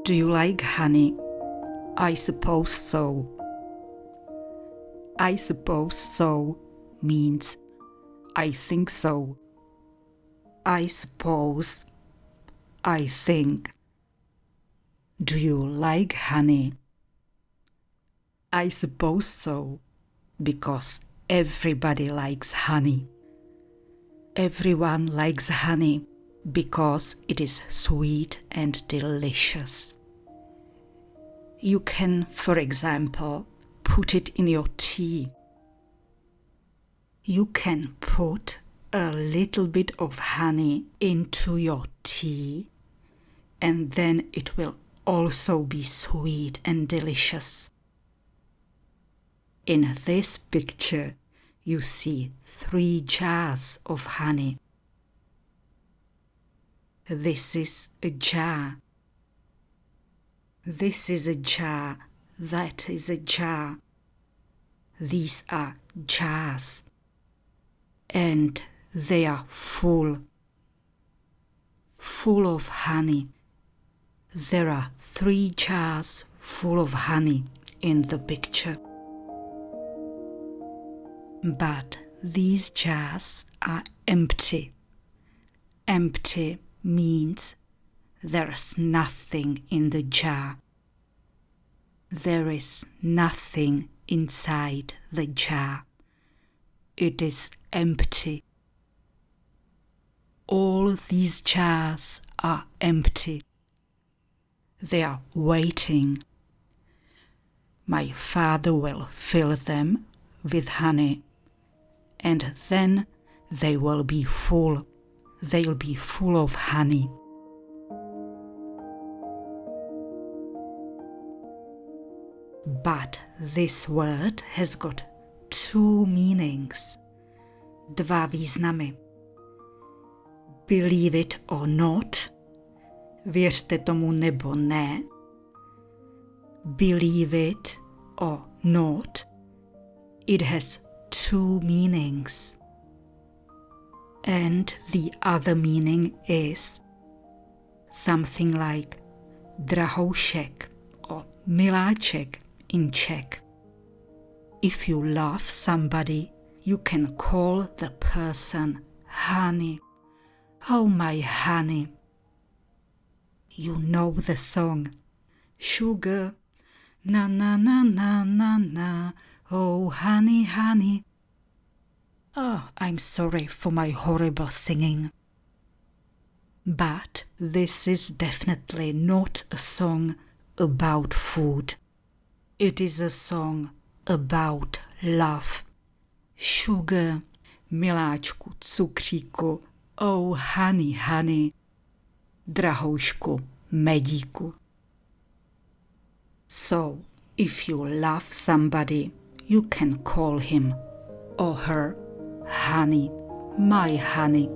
Do you like honey? I suppose so. I suppose so means I think so. I suppose. I think. Do you like honey? I suppose so, because everybody likes honey. Everyone likes honey because it is sweet and delicious. You can, for example, put it in your tea. You can put a little bit of honey into your tea, and then it will also be sweet and delicious. In this picture, you see 3 jars of honey. This is a jar. This is a jar. That is a jar. These are jars. And they are full of honey. There are 3 jars full of honey in the picture. But these jars are empty. Empty means there's nothing in the jar. There is nothing inside the jar. It is empty. All these jars are empty. They are waiting. My father will fill them with honey, and then they will be full. They'll be full of honey. But this word has got 2 meanings, 2 významy. Believe it or not, věřte tomu nebo ne, believe it or not, it has 2 meanings. And the other meaning is something like drahoušek or miláček in Czech. If you love somebody, you can call the person honey. Oh, my honey. You know the song. Sugar, na na na na na na, oh honey, honey. Oh, I'm sorry for my horrible singing. But this is definitely not a song about food. It is a song about love. Sugar, miláčku, cukříku, oh honey, honey, drahoušku, medíku. So, if you love somebody, you can call him or her honey, my honey.